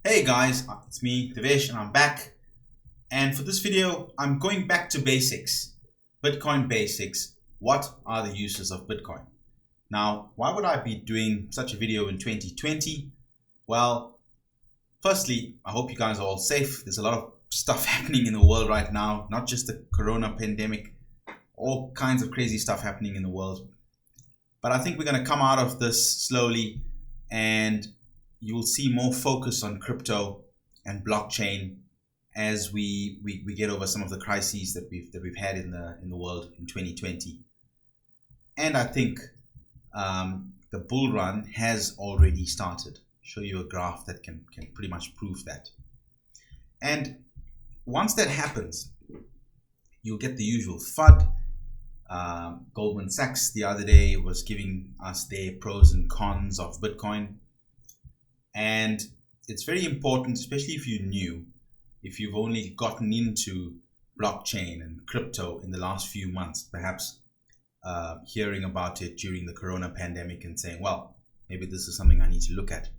Hey guys, it's me, Devesh, and I'm back. And for this video, I'm going back to basics. Bitcoin basics. What are the uses of Bitcoin? Now, why would I be doing such a video in 2020? Well, firstly, I hope you guys are all safe. There's a lot of stuff happening in the world right now, not just the corona pandemic, all kinds of crazy stuff happening in the world. But I think we're going to come out of this slowly, and you will see more focus on crypto and blockchain as we get over some of the crises that we've had in the world in 2020. And I think the bull run has already started. Show you a graph that can pretty much prove that. And once that happens, you'll get the usual FUD. Goldman Sachs the other day was giving us their pros and cons of Bitcoin. And it's very important, especially if you're new, if you've only gotten into blockchain and crypto in the last few months, perhaps hearing about it during the corona pandemic and saying, well, maybe this is something I need to look at.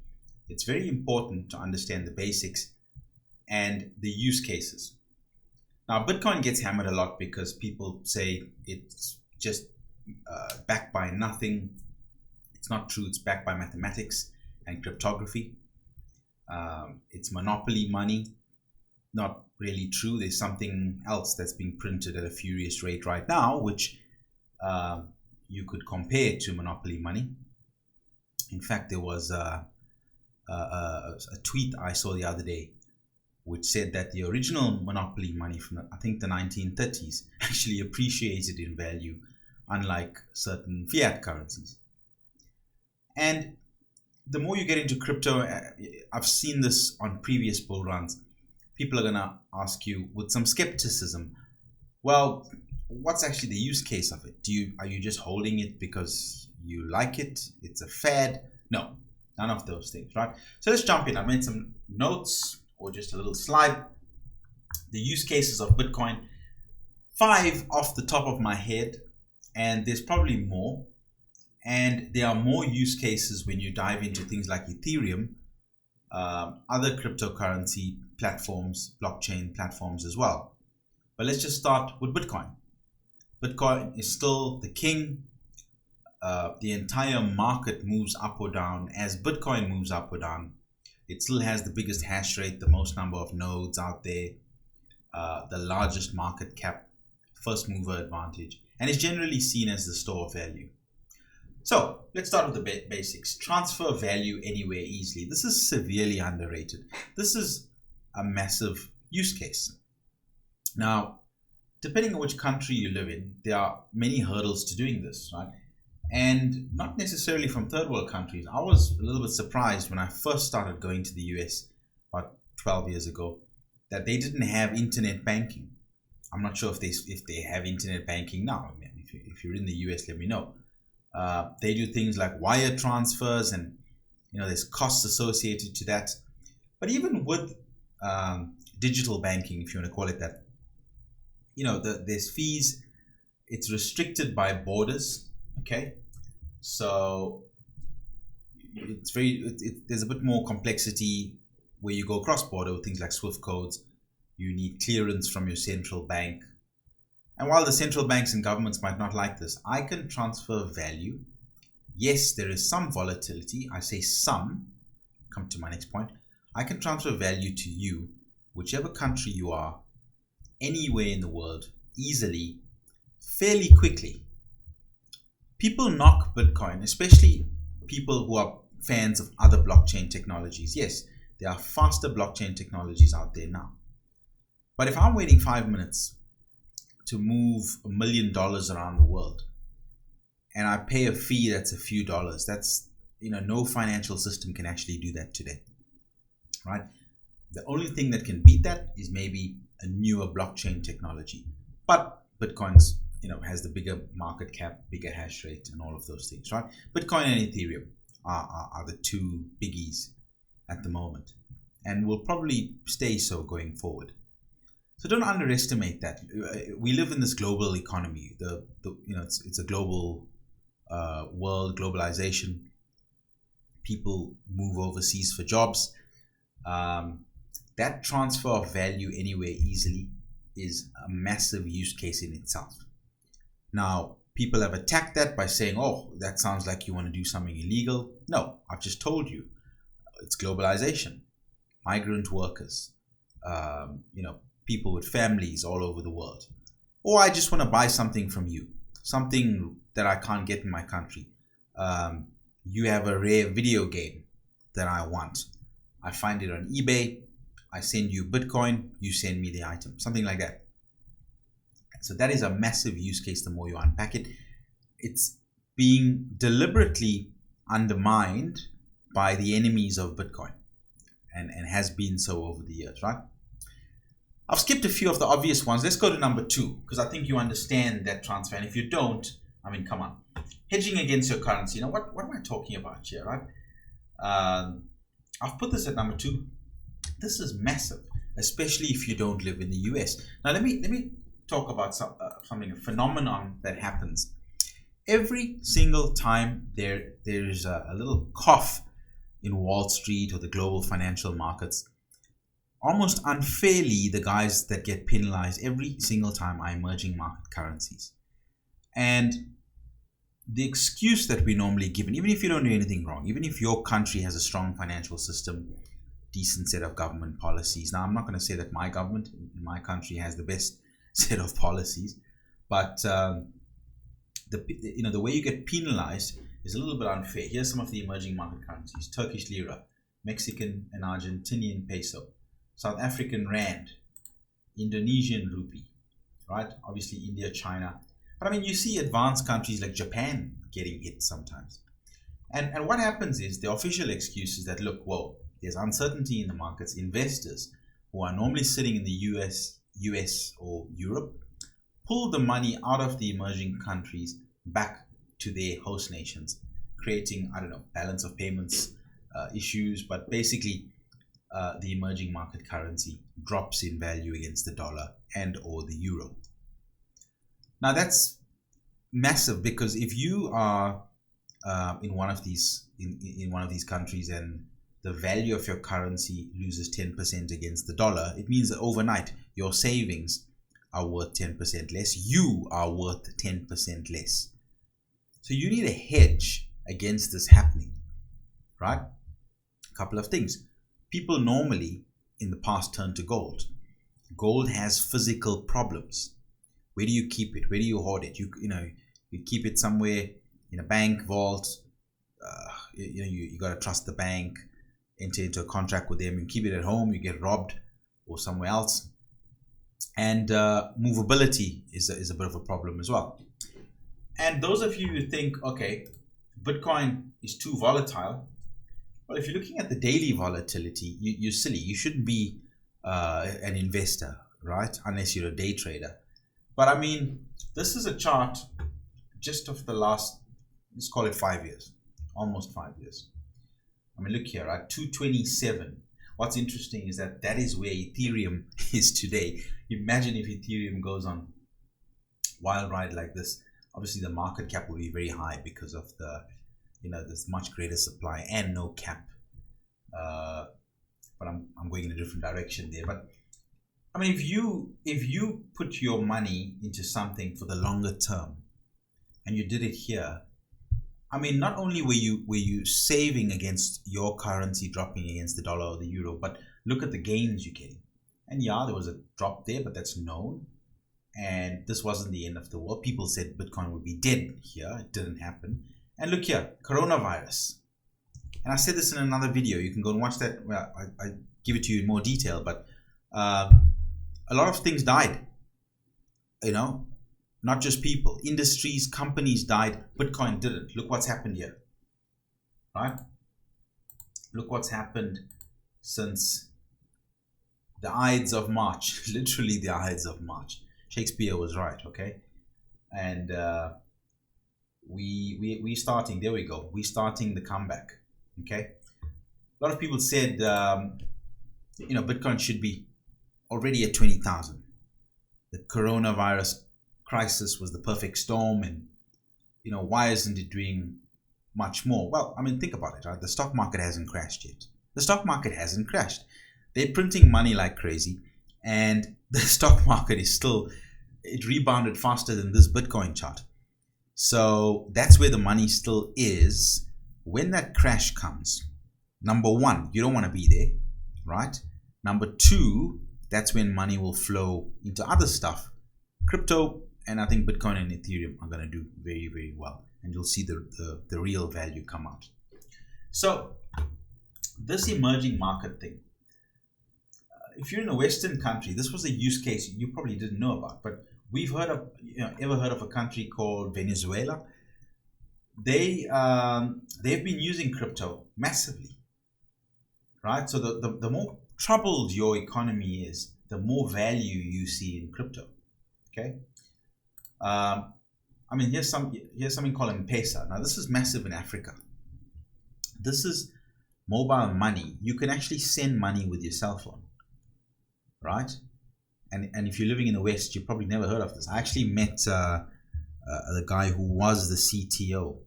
It's very important to understand the basics and the use cases. Now, Bitcoin gets hammered a lot because people say it's just backed by nothing. It's not true. It's backed by mathematics and cryptography. It's monopoly money. Not really true. There's something else that's being printed at a furious rate right now, which you could compare to monopoly money. In fact, there was a tweet I saw the other day which said that the original monopoly money from I think the 1930s actually appreciated in value, unlike certain fiat currencies. And the more you get into crypto, I've seen this on previous bull runs, people are going to ask you with some skepticism, well, what's actually the use case of it? Are you just holding it because you like it? It's a fad? No, none of those things, right? So let's jump in. I made some notes or just a little slide. The use cases of Bitcoin, 5 off the top of my head, and there's probably more. And there are more use cases when you dive into things like Ethereum, other cryptocurrency platforms, blockchain platforms as well. But let's just start with Bitcoin. Bitcoin is still the king. The entire market moves up or down as Bitcoin moves up or down. It still has the biggest hash rate, the most number of nodes out there, the largest market cap, first mover advantage, and is generally seen as the store of value. So let's start with the basics. Transfer value anywhere easily. This is severely underrated. This is a massive use case. Now, depending on which country you live in, there are many hurdles to doing this, right? And not necessarily from third world countries. I was a little bit surprised when I first started going to the US about 12 years ago that they didn't have internet banking. I'm not sure if they have internet banking now. I mean, if you're in the US, let me know. They do things like wire transfers, and there's costs associated to that. But even with digital banking, if you want to call it that, there's fees. It's restricted by borders. Okay, so there's a bit more complexity where you go cross border with things like Swift codes. You need clearance from your central bank. And while the central banks and governments might not like this, I can transfer value. Yes, there is some volatility. I say some. Come to my next point. I can transfer value to you, whichever country you are, anywhere in the world, easily, fairly quickly. People knock Bitcoin, especially people who are fans of other blockchain technologies. Yes, there are faster blockchain technologies out there now. But if I'm waiting 5 minutes to move $1 million around the world, and I pay a fee that's a few dollars, that's, no financial system can actually do that today, right? The only thing that can beat that is maybe a newer blockchain technology. But Bitcoin's, has the bigger market cap, bigger hash rate, and all of those things, right? Bitcoin and Ethereum are the two biggies at the moment, and will probably stay so going forward. So don't underestimate that. We live in this global economy. It's a global world, globalization. People move overseas for jobs. That transfer of value anywhere easily is a massive use case in itself. Now, people have attacked that by saying, oh, that sounds like you want to do something illegal. No, I've just told you. It's globalization. Migrant workers, people with families all over the world. Or I just want to buy something from you, something that I can't get in my country. You have a rare video game that I want. I find it on eBay. I send you Bitcoin. You send me the item, something like that. So that is a massive use case the more you unpack it. It's being deliberately undermined by the enemies of Bitcoin and has been so over the years, right? I've skipped a few of the obvious ones. Let's go to number 2, because I think you understand that transfer. And if you don't, I mean, come on. Hedging against your currency. You know, what am I talking about here, right? I've put this at number 2. This is massive, especially if you don't live in the US. Now, let me talk about something, a phenomenon that happens. Every single time there's a little cough in Wall Street or the global financial markets, almost unfairly, the guys that get penalized every single time are emerging market currencies. And the excuse that we normally given, even if you don't do anything wrong, even if your country has a strong financial system, decent set of government policies. Now, I'm not going to say that my government in my country has the best set of policies, but the way you get penalized is a little bit unfair. Here's some of the emerging market currencies: Turkish lira, Mexican and Argentinian peso, South African rand, Indonesian rupee, right? Obviously India, China. But I mean, you see advanced countries like Japan getting hit sometimes. And what happens is the official excuse is that, look, whoa, there's uncertainty in the markets. Investors who are normally sitting in the US or Europe pull the money out of the emerging countries back to their host nations, creating, balance of payments issues. But basically, the emerging market currency drops in value against the dollar and or the euro. Now that's massive, because if you are in one of these countries and the value of your currency loses 10% against the dollar, it means that overnight your savings are worth 10% less. You are worth 10% less. So you need a hedge against this happening, right? A couple of things. People normally in the past turn to gold. Gold has physical problems. Where do you keep it? Where do you hoard it? You keep it somewhere in a bank vault. You got to trust the bank, enter into a contract with them. You keep it at home, you get robbed, or somewhere else. And movability is a bit of a problem as well. And those of you who think, okay, Bitcoin is too volatile, well, if you're looking at the daily volatility, you're silly. You shouldn't be an investor, right? Unless you're a day trader. But I mean, this is a chart just of the last, let's call it 5 years, almost 5 years. I mean, look here, right? 227. What's interesting is that is where Ethereum is today. Imagine if Ethereum goes on wild ride like this. Obviously, the market cap will be very high because of there's much greater supply and no cap. But I'm going in a different direction there. But I mean, if you put your money into something for the longer term, and you did it here, I mean, not only were you saving against your currency dropping against the dollar or the euro, but look at the gains you're getting. And yeah, there was a drop there, but that's known. And this wasn't the end of the world. People said Bitcoin would be dead here. It didn't happen. And look here, coronavirus. And I said this in another video. You can go and watch that. Well, I give it to you in more detail, but a lot of things died. Not just people, industries, companies died. Bitcoin didn't. Look what's happened here, right? Look what's happened since the Ides of March, literally the Ides of March. Shakespeare was right, okay? And we starting, there we go. We starting the comeback, okay? A lot of people said, Bitcoin should be already at 20,000. The coronavirus crisis was the perfect storm, and why isn't it doing much more? Well, I mean, think about it, right? The stock market hasn't crashed yet. The stock market hasn't crashed. They're printing money like crazy, and the stock market is still, it rebounded faster than this Bitcoin chart. So that's where the money still is. When that crash comes, number one, you don't want to be there, right? Number two, that's when money will flow into other stuff. Crypto, and I think Bitcoin and Ethereum are going to do very, very well. And you'll see the real value come out. So this emerging market thing, if you're in a Western country, this was a use case you probably didn't know about, but we've heard of, ever heard of a country called Venezuela? They've been using crypto massively, right? So the more troubled your economy is, the more value you see in crypto. Okay. I mean, here's something called M-Pesa. Now, this is massive in Africa. This is mobile money. You can actually send money with your cell phone, right? And if you're living in the West, you probably never heard of this. I actually met the guy who was the CTO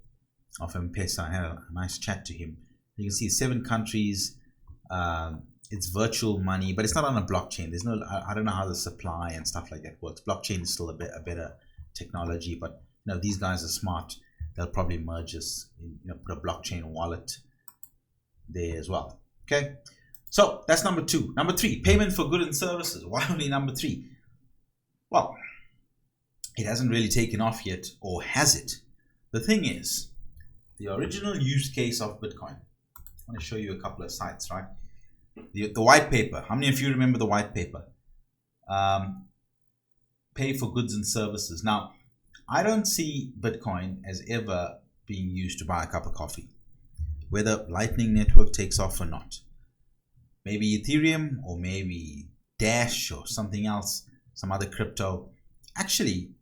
of M-Pesa. I had a nice chat to him. You can see 7 countries. It's virtual money, but it's not on a blockchain. There's no, I don't know how the supply and stuff like that works. Blockchain is still a better technology, but these guys are smart. They'll probably merge this, put a blockchain wallet there as well. Okay. So that's number 2. Number 3, payment for goods and services. Why only number 3? Well, it hasn't really taken off yet, or has it? The thing is, the original use case of Bitcoin. I want to show you a couple of sites, right? The white paper. How many of you remember the white paper? Pay for goods and services. Now, I don't see Bitcoin as ever being used to buy a cup of coffee, whether Lightning Network takes off or not. Maybe Ethereum, or maybe Dash, or something else, some other crypto. Actually,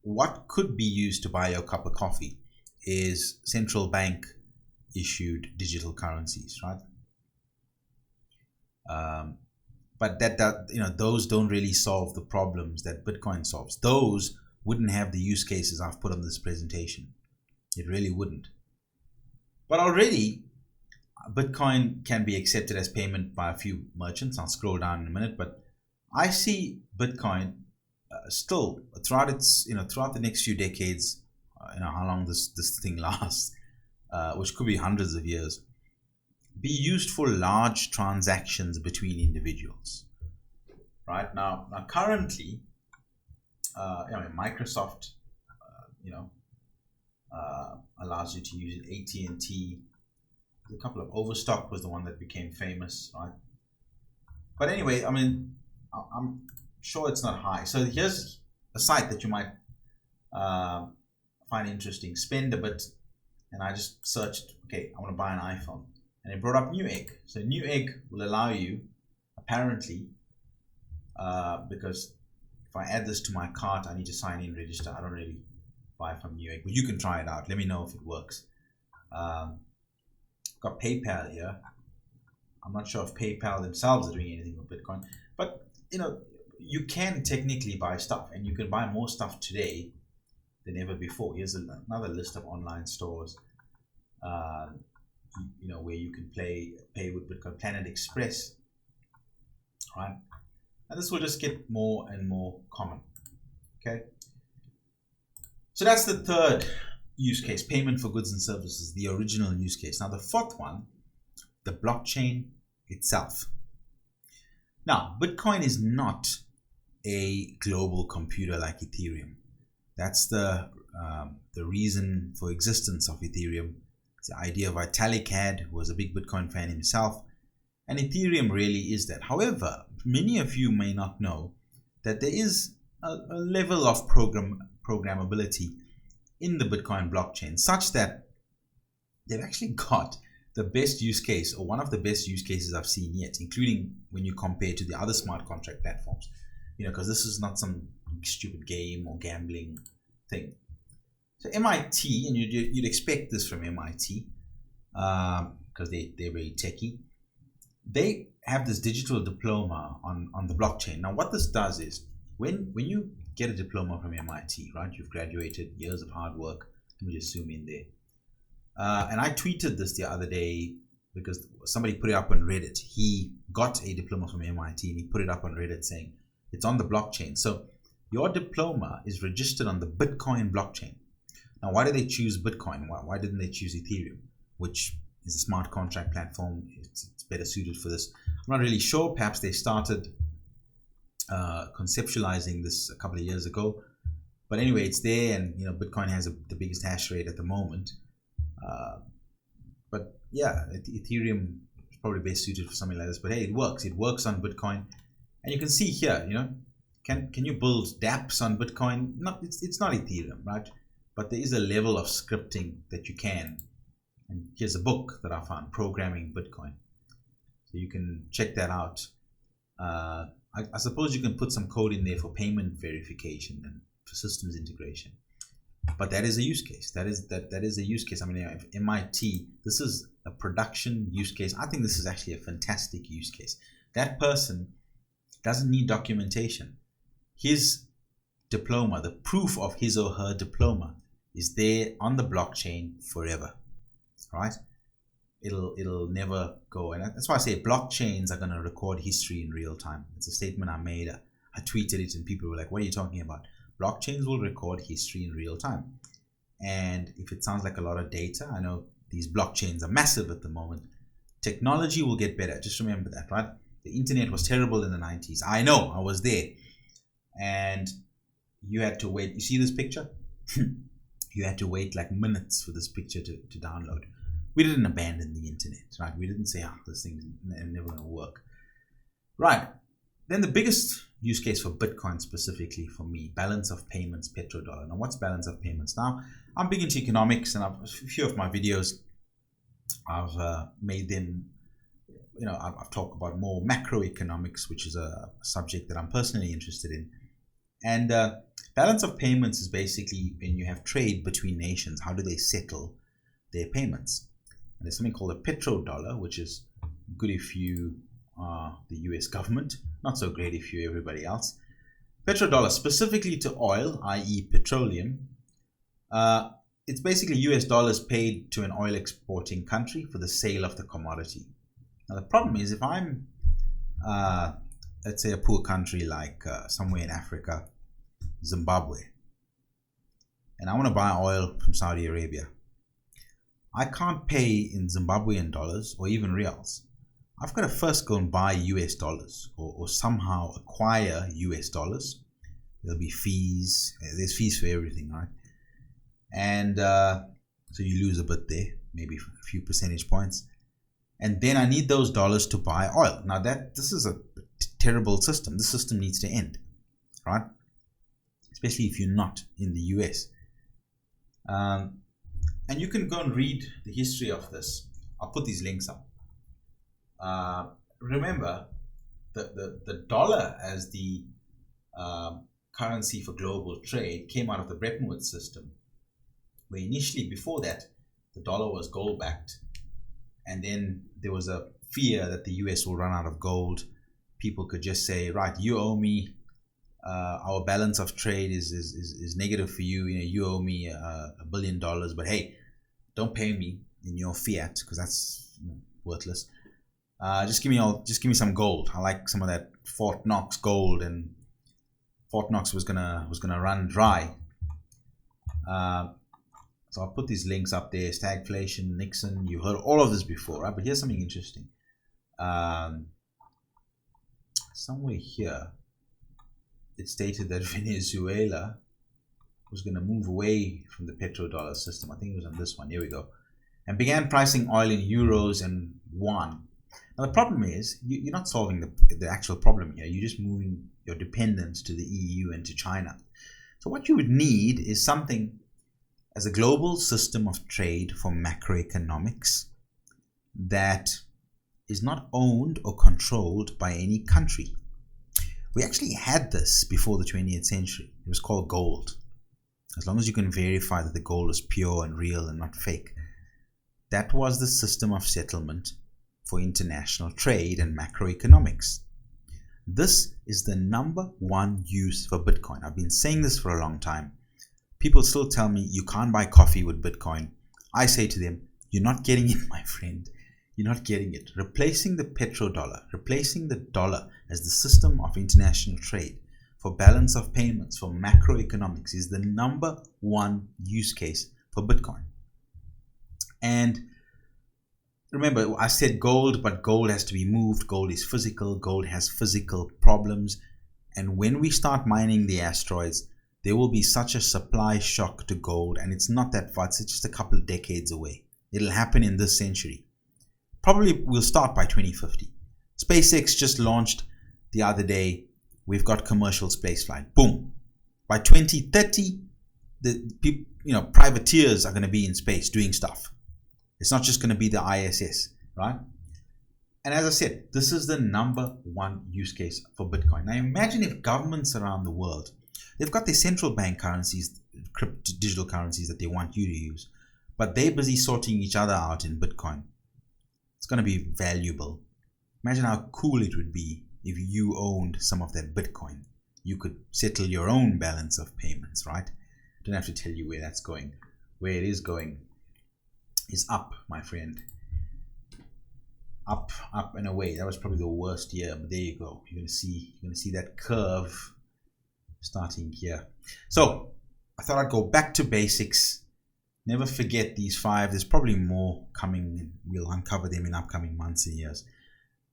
what could be used to buy your cup of coffee is central bank issued digital currencies, right? But those don't really solve the problems that Bitcoin solves. Those wouldn't have the use cases I've put on this presentation. It really wouldn't. But already, Bitcoin can be accepted as payment by a few merchants. I'll scroll down in a minute, but I see Bitcoin still throughout the next few decades, how long this thing lasts, which could be hundreds of years, be used for large transactions between individuals. Right now currently, Microsoft, allows you to use it. AT&T, a couple of Overstock was the one that became famous, right? But anyway, I mean, I'm sure it's not high. So here's a site that you might find interesting. Spend a bit, and I just searched. Okay, I want to buy an iPhone, and it brought up Newegg. So Newegg will allow you, apparently, because if I add this to my cart, I need to sign in, register. I don't really buy from Newegg, but you can try it out. Let me know if it works. Got PayPal here. I'm not sure if PayPal themselves are doing anything with Bitcoin, but you can technically buy stuff, and you can buy more stuff today than ever before. Here's another list of online stores, where you can pay with Bitcoin. Planet Express, right? And this will just get more and more common. Okay. So that's the third use case, payment for goods and services, the original use case. Now the fourth one, the blockchain itself. Now, Bitcoin is not a global computer like Ethereum. That's the reason for existence of Ethereum. It's the idea Vitalik had, who was a big Bitcoin fan himself. And Ethereum really is that. However, many of you may not know that there is a level of programmability in the Bitcoin blockchain, such that they've actually got the best use case, or one of the best use cases I've seen yet, including when you compare to the other smart contract platforms. Because this is not some stupid game or gambling thing. So MIT, and you'd expect this from MIT, because they're very techy. They have this digital diploma on the blockchain. Now, what this does is, when you get a diploma from MIT, right? You've graduated, years of hard work. Let me just zoom in there. And I tweeted this the other day. because somebody put it up on Reddit. He got a diploma from MIT and he put it up on Reddit saying it's on the blockchain. So your diploma is registered on the Bitcoin blockchain. Now, why did they choose Bitcoin? Why didn't they choose Ethereum, which is a smart contract platform? It's better suited for this. I'm not really sure. Perhaps they started conceptualizing this a couple of years ago. But anyway, it's there, and Bitcoin has the biggest hash rate at the moment. But yeah, Ethereum is probably best suited for something like this. But hey, it works. It works on Bitcoin, and you can see here. Can you build dApps on Bitcoin? It's not Ethereum, right? But there is a level of scripting that you can. And here's a book that I found, Programming Bitcoin. So you can check that out. I suppose you can put some code in there for payment verification and for systems integration. But that is a use case. That is a use case. I mean, MIT, this is a production use case. I think this is actually a fantastic use case. That person doesn't need documentation. His diploma, the proof of his or her diploma, is there on the blockchain forever, right? It'll never go. And that's why I say blockchains are going to record history in real time. It's a statement I made. I tweeted it and people were like, what are you talking about? Blockchains will record history in real time. And if it sounds like a lot of data, I know these blockchains are massive at the moment. Technology will get better. Just remember that, right? The internet was terrible in the 90s. I know, I was there. And you had to wait. You see this picture? You had to wait like minutes for this picture to download. We didn't abandon the internet, right? We didn't say, this thing's never going to work. Right. Then the biggest use case for Bitcoin specifically for me, balance of payments, petrodollar. Now, what's balance of payments? Now, I'm big into economics, and a few of my videos, I've made them, I've talked about more macroeconomics, which is a subject that I'm personally interested in. And balance of payments is basically when you have trade between nations, how do they settle their payments? And there's something called a petrodollar, which is good if you are the US government, not so great if you're everybody else. Petrodollar, specifically to oil, i.e. petroleum, it's basically US dollars paid to an oil exporting country for the sale of the commodity. Now the problem is, if I'm, let's say, a poor country like somewhere in Africa, Zimbabwe, and I want to buy oil from Saudi Arabia, I can't pay in Zimbabwean dollars or even reals. I've got to first go and buy US dollars or somehow acquire US dollars. There'll be fees. There's fees for everything, right? And so you lose a bit there, maybe a few percentage points. And then I need those dollars to buy oil. Now this is a terrible system. This system needs to end, right? Especially if you're not in the US. And you can go and read the history of this. I'll put these links up. Remember, the dollar as the currency for global trade came out of the Bretton Woods system, where initially, before that, the dollar was gold-backed. And then there was a fear that the US will run out of gold. People could just say, right, you owe me, our balance of trade is negative for you. You owe me $1 billion, but hey, don't pay me in your fiat because that's worthless. Just give me some gold. I like some of that Fort Knox gold, and Fort Knox was gonna run dry. So I'll put these links up there. Stagflation, Nixon. You heard all of this before, right? But here's something interesting. Somewhere here, it stated that Venezuela was going to move away from the petrodollar system. I think it was on this one. Here we go. And began pricing oil in euros and yuan. Now the problem is, you're not solving the actual problem here. You're just moving your dependence to the EU and to China. So what you would need is something as a global system of trade for macroeconomics that is not owned or controlled by any country. We actually had this before the 20th century. It was called gold. As long as you can verify that the gold is pure and real and not fake. That was the system of settlement for international trade and macroeconomics. This is the #1 use for Bitcoin. I've been saying this for a long time. People still tell me you can't buy coffee with Bitcoin. I say to them, you're not getting it, my friend. You're not getting it. Replacing the petrodollar, replacing the dollar as the system of international trade for balance of payments, for macroeconomics, is the number one use case for Bitcoin. And remember, I said gold, but gold has to be moved. Gold is physical. Gold has physical problems. And when we start mining the asteroids, there will be such a supply shock to gold. And it's not that far. It's just a couple of decades away. It'll happen in this century. Probably will start by 2050. SpaceX just launched the other day. We've got commercial spaceflight. Boom. By 2030, the people, privateers are going to be in space doing stuff. It's not just going to be the ISS, right? And as I said, this is the number one use case for Bitcoin. Now imagine if governments around the world, they've got their central bank currencies, digital currencies that they want you to use, but they're busy sorting each other out in Bitcoin. It's going to be valuable. Imagine how cool it would be if you owned some of that Bitcoin. You could settle your own balance of payments, right? I don't have to tell you where that's going. Where it is going is up, my friend. Up and away. That was probably the worst year, but there you go. You're gonna see that curve starting here. So I thought I'd go back to basics. Never forget these 5. There's probably more coming. We'll uncover them in upcoming months and years.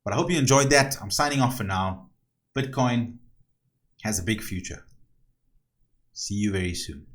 But I hope you enjoyed that. I'm signing off for now. Bitcoin has a big future. See you very soon.